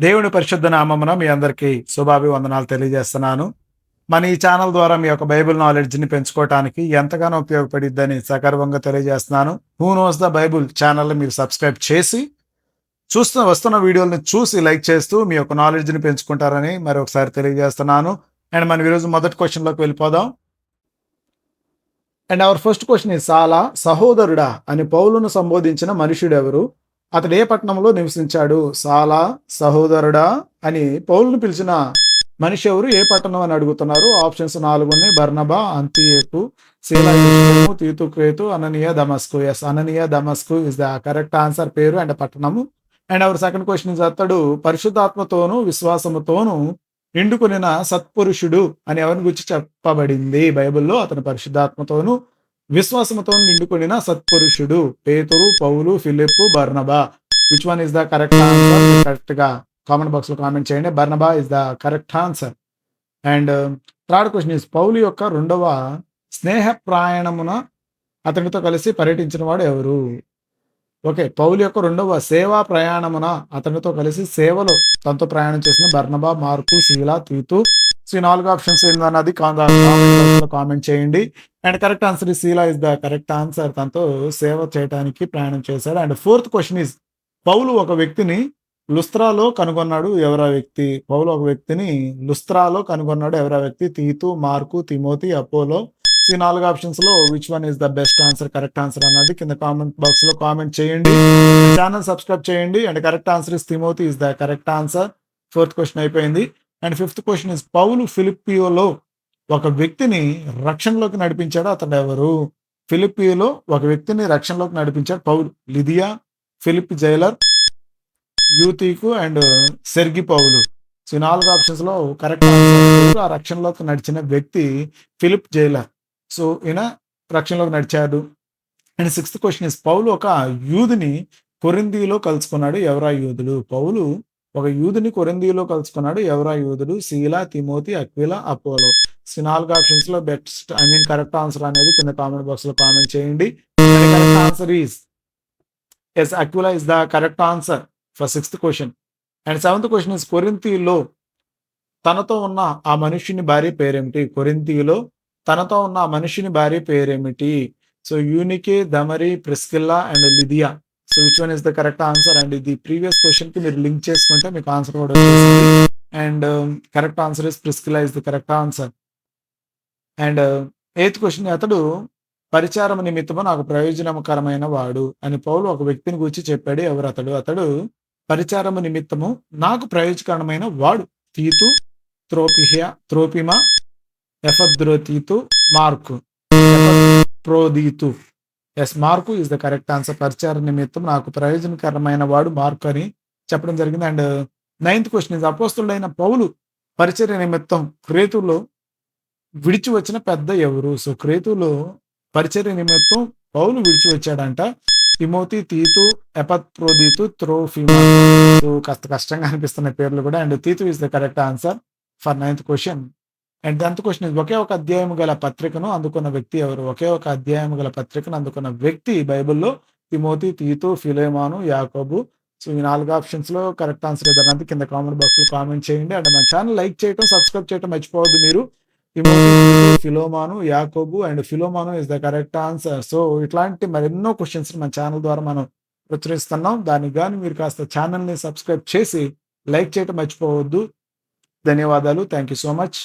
దేవుని పరిశుద్ధ నామమున మీ అందరికీ శుభాభివందనాలు తెలియజేస్తున్నాను. మన ఈ ఛానల్ ద్వారా మీ యొక్క బైబిల్ నాలెడ్జ్‌ని పెంచుకోవటానికి ఎంతగానో ఉపయోగపడిద్దని సగర్వంగా తెలియజేస్తున్నాను. హూ నోస్ ద బైబుల్ ఛానల్‌ని మీరు సబ్స్క్రైబ్ చేసి, వస్తున్న వీడియోలని చూసి లైక్ చేస్తూ మీ యొక్క నాలెడ్జ్‌ని పెంచుకుంటారని మరొకసారి తెలియజేస్తున్నాను. అండ్ మనం ఈరోజు మొదటి క్వెషన్‌లోకి వెళ్ళిపోదాం. And hour first question is సాలా సహోదరుడా అని పౌలును సంబోధించిన మనుష్యుడెవరు? అతడు ఏ పట్టణంలో నివసించాడు? సాలా సహోదరుడా అని పౌలును పిలిచిన మనిషి ఎవరు? ఏ పట్టణం అని అడుగుతున్నారు. ఆప్షన్స్ 4 ఉన్నాయి. బర్నబా, అంతియేకు, సీలా, యెరూషలేము, తీతు, క్రేతు, అననీయ, దమస్కు. ఎస్, అననీయ, దమస్కు ఇస్ ద కరెక్ట్ ఆన్సర్. పేరు అండ్ పట్టణము. And hour second question is అతడు పరిశుద్ధాత్మతోను విశ్వాసముతోను నిండుకొనిన సత్పురుషుడు అని ఎవరిని గురించి చెప్పబడింది బైబిల్లో? అతను పరిశుద్ధాత్మతోను విశ్వాసముతోను నిండుకొనిన సత్పురుషుడు. పేతురు, పౌలు, ఫిలిప్పు, బర్నబా. Which one is the correct answer? Correct గా కామెంట్ బాక్స్ లో కామెంట్ చేయండి. బర్నబా is the correct answer. And third question is పౌలు యొక్క రెండవ స్నేహ ప్రయాణమున అతనితో కలిసి పర్యటించిన వాడు ఎవరు? ఓకే, పౌలు యొక్క రెండవ సేవా ప్రయాణమున అతనితో కలిసి సేవలో తనతో ప్రయాణం చేసిన బర్నబా, మార్కు, శీలా, తీతు. సో ఈ 4 ఆప్షన్స్ ఏందన్నది కామెంట్ చేయండి. అండ్ కరెక్ట్ ఆన్సర్ ఇస్ శీలా ఇస్ ద కరెక్ట్ ఆన్సర్. తనతో సేవ చేయడానికి ప్రయాణం చేశాడు. And fourth question is Paul ఒక వ్యక్తిని లుస్త్రాలో కనుగొన్నాడు. ఎవరా వ్యక్తి? పౌలు ఒక వ్యక్తిని లుస్త్రాలో కనుగొన్నాడు. ఎవరా వ్యక్తి? తీతు, మార్కు, తిమోతి, అపోలో. ఈ 4 ఆప్షన్స్ లో which one is the best answer, correct answer అన్నది కింద కామెంట్ బాక్స్ లో కామెంట్ చేయండి. ఛానల్ సబ్స్క్రైబ్ చేయండి. And correct answer is Timothy is the correct answer. Fourth question అయిపోయింది. అండ్ ఫిఫ్త్ క్వశ్చన్ ఇస్ పౌలు ఫిలిప్పియోలో ఒక వ్యక్తిని రక్షణలోకి నడిపించాడు. అతడు ఎవరు? ఫిలిప్పియోలో ఒక వ్యక్తిని రక్షణలోకి నడిపించాడు పౌలు. లిదియా, ఫిలిప్ జైలర్, యూతీకు అండ్ సెర్గి పౌలు. సో 4 ఆప్షన్స్ లో కరెక్ట్ ఆన్సర్. ఆ రక్షణలోకి నడిచిన వ్యక్తి ఫిలిప్ జైలర్. సో ఈయన రక్షణలోకి నడిచాడు. And sixth question is Paul ఒక యూదుని కొరింథీలో కలుసుకున్నాడు. ఎవరా యూదుడు? పౌలు ఒక యూదుని కొరింథీలో కలుసుకున్నాడు. ఎవరా యూదుడు? శీలా, తిమోతి, అక్విలా, అపోలో. సో 4 ఆప్షన్స్ లో బెస్ట్ కరెక్ట్ ఆన్సర్ అనేది కింద కామెంట్ బాక్స్ లో కామెంట్ చేయండి. కరెక్ట్ ఆన్సర్ ఈస్ ఎస్, అక్విలా is the correct answer for sixth question. And seventh question is కొరింథీలో తనతో ఉన్న ఆ మనుష్యుని భార్య పేరేమిటి? కొరింథీలో తనతో ఉన్న ఆ మనుష్యుని భార్య పేరేమిటి? సో యూనికే, దమరి, ప్రిస్కిల్లా అండ్ లిదియా. So which one is the correct answer? And ఇది ప్రీవియస్ క్వశ్చన్ కి మీరు లింక్ చేసుకుంటే మీకు ఆన్సర్ కూడా వచ్చేసింది. అండ్ కరెక్ట్ ఆన్సర్ ఇస్ ప్రిస్కిల్లా is the correct answer. And eighth question అతడు పరిచారము నిమిత్తము నాకు ప్రయోజనకరమైన వాడు అని పౌలు ఒక వ్యక్తిని గురించి చెప్పాడు. ఎవరు అతడు? అతడు పరిచారము నిమిత్తము నాకు ప్రయోజనకరమైన వాడు. తీతు, త్రోపిమా, ఎఫద్రోతీతు, మార్కు. ఎఫద్రోదీతు. ఎస్, మార్కు ఇస్ ద కరెక్ట్ ఆన్సర్. పరిచార నిమిత్తం నాకు ప్రయోజనకరమైన వాడు మార్కు అని చెప్పడం జరిగింది. అండ్ నైన్త్ క్వశ్చన్ ఇస్ అపోస్తుడైన పౌలు పరిచర్య నిమిత్తం క్రేతులో విడిచి వచ్చిన పెద్ద ఎవరు? సో క్రేతులో పరిచర్య నిమిత్తం పౌలు విడిచి వచ్చాడంట. తిమోతి, తీతు, ఎపత్రోదీతు, త్రోఫిమా. సో కాస్త కష్టంగా అనిపిస్తున్న పేర్లు కూడా. అండ్ తీతు is the correct answer for ninth question. And 10th question is ఒకే ఒక అధ్యాయం గల పత్రికను అందుకున్న వ్యక్తి ఎవరు? ఒకే ఒక అధ్యాయం గల పత్రికను అందుకున్న వ్యక్తి బైబిల్లో తిమోతి, తీతు, ఫిలెమోను, యాకోబు. సో ఈ 4 ఆప్షన్స్ లో కరెక్ట్ ఆన్సర్ ఏదన్నది కింద కామెంట్ బాక్స్ లో కామెంట్ చేయండి. అండ్ మన ఛానల్ లైక్ చేయటం, సబ్స్క్రైబ్ చేయటం మర్చిపోవద్దు మీరు. తిమోతి, తీతు, ఫిలోమాను, యాకోబు అండ్ ఫిలోమాను is the correct answer. So ఇట్లాంటి మరెన్నో క్వశ్చన్స్ మన ఛానల్ ద్వారా మనం ప్రచురిస్తున్నాం. దానికి కానీ మీరు కాస్త ఛానల్ని సబ్స్క్రైబ్ చేసి లైక్ చేయటం మర్చిపోవద్దు. ధన్యవాదాలు. Thank you so much.